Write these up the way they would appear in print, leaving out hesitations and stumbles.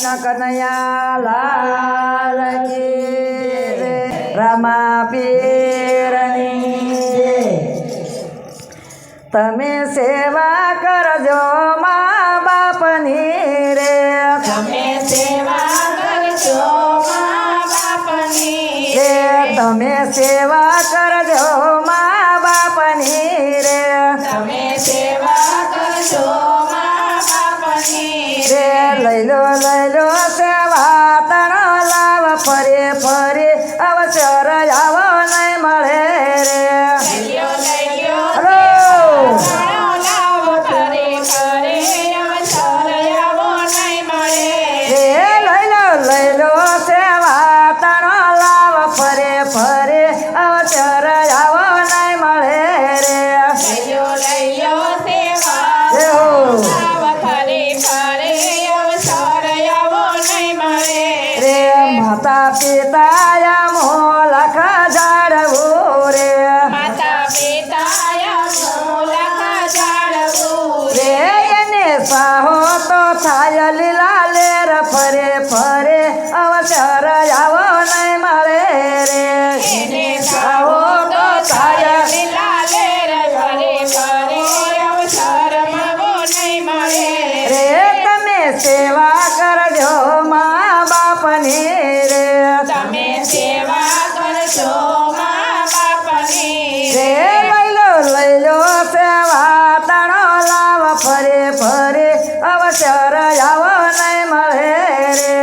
કૃષ્ણ કનૈયા લાલ કી રે રામા પીરની તમે સેવા કરજો મા બાપની રે તમે સેવા કરજો મા બાપની રે તમે સેવા કરજો મા બાપની રે તમે સેવા કરજો મા બાપની રે લઈ લો સેવા તણો લાવ ફરે ફરે અવસર આવો નહીં મળે રે લઈયો હલો તારો લાવ ફરે ફરે અવસર આવો નહીં મળે રે લઈ લો સેવા તણો લાવ ફરે ફરે અવસર આવો નહીં મળે રે લઈયો સેવા હો લાવ ફરે ફરે અવસર આવો નહીં મળે રે માતા પિતા મોલખ જાડવું રે માતા પિતા મૂલક જાળવું રે એને સાહો તો થાય લીલા લેર ફરે ફરે અવસર આવો નહીં મળે રે એને સાહો તો થાય લીલા લેર ફરે ફરે અવસર માવો નહીં મળે રે તમે સેવા કરજો મા બાપની રે તમે સેવા કરજો મા બાપની રે લઈ લો સેવા તણો લાવ ફરે ફરે અવસર આવો નહીં મળે રે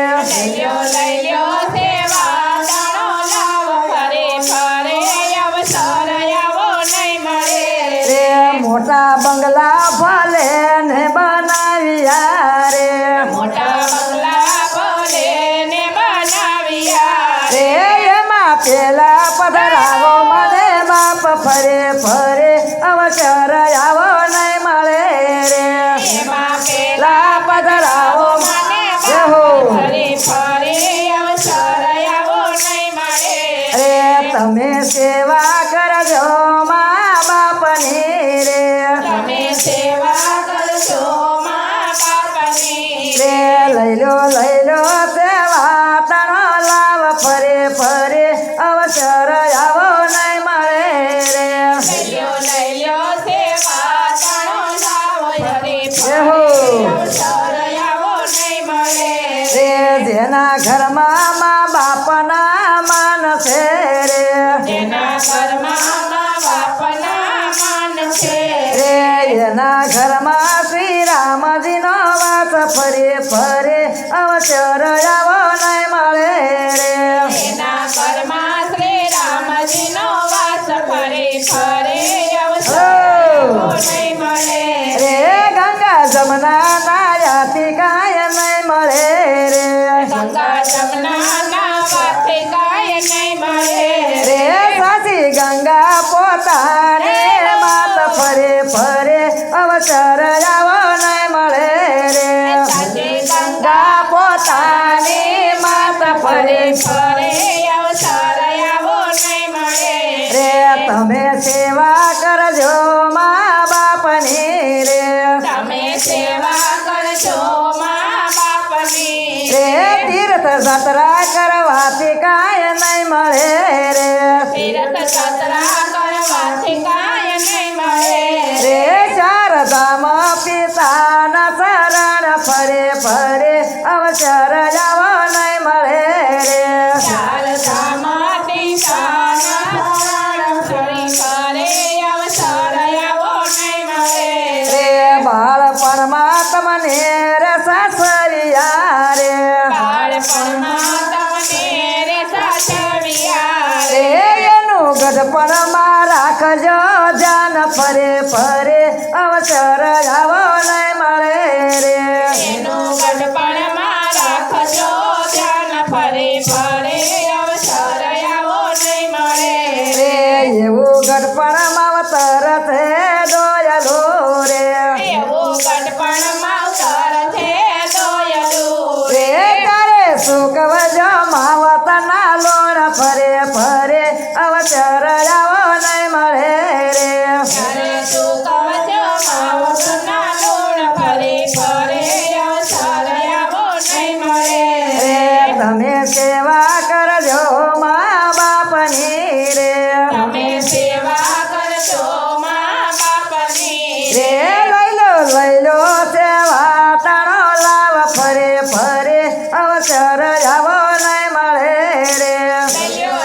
લઈયો સેવા દાણો લાવ ફરે ફરે અવસર આવો નહીં મળે રે મોટા બંગલા ભલે ને બનાવ્યા રે મોટા બંગલા બોલે ને બનાવ્યા રે એમાં પેલા પધરાવો મને બાપ ફરે ફરે અવસર આવો નહીં મળે રે એમાં લા પધરાવો મને જય હો. ફરે ફરે અવસર આવો નહીં મળે રે તમે સેવા કરજો મા બાપની રે તમે સેવા કરજો મા બાપની રે લઈ લો સેવા તણો લાવ ફરે ફરે અવસર આવો નહીં મળે રે લઈયો સેવા દાણો લાવ ફરે જય હો. ફરે અવસર આવો નહીં મળે રે જેના ઘરમાં મા બાપના માન છે રે જેના ઘરમાં મા બાપના માન છે રે એના ઘરમાં શ્રી રામજીનો વાસ ફરે ફરે અવસર આવો નહીં મળે રે એના ઘરમાં શ્રી રામજીનો વાસ ફરે ફરે અવસર આવો નહીં મળે રે ગંગા જમના નાયાથી કાંઈ નહીં મળે રે ગંગા જમના નાવાથી કાંઈ નહીં મળે રે સાચી ગંગા પોતાને માત ફરે ફરે અવસર આવો નહીં મળે રે સાચી ગંગા પોતાની માત ફરે ફરે અવસર આવો નહીં મળે રે તમે સેવા કરજો મા બાપની રે તમે સેવા કરજો મા બાપની રે તીર્થ યાત્રા કરવાથી કાંઈ નહીં મળે રે તીર્થ યાત્રા કરવાથી કાંઈ નહીં મળે રે ચાર ધામ પિતાના શરણ ફરે ફરે અવસર આવો નહીં મળે રે ચાર ધામ પિતાના શરણ ફરી ફરે અવસર આવો નહીં મળે રે બાળપણમાં તમને રે સાસરિયા રે બાળપણમાં તમને રે સાચવ્યા રે એનું ગઢપણમાં રાખજો જાન ફરે ફરે અવસર આવો નહીં મળે રે એનું ગઢપણમાં રાખજો ધ્યાન ફરે ફરે અવસર આવો નહીં મળે રે એવું ગઢપણમાં તરત દોયલો રે એવું ગઢપણમાં અવસર છે દોયલું રે તારે સુકવજો માવતના લોણ ફરે ફરે અવસર આવો નહીં મળે રે ત્યારે તું કવચ માવતના મળે રે તમે સેવા કરજો મા બાપની રે તમે સેવા કરજો મા બાપની રે લઈ લો સેવા તારો લાવ ફરે ફરે અવસર આવો નહીં મળે રે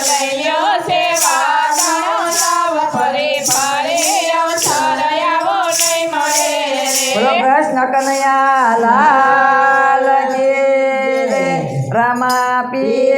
લઈયો સેવા તારો લાવ ફરે ફરે અવસર આવો નહીં મળે બોલો કૃષ્ણ કનૈયા લાલ કી રે રમા પી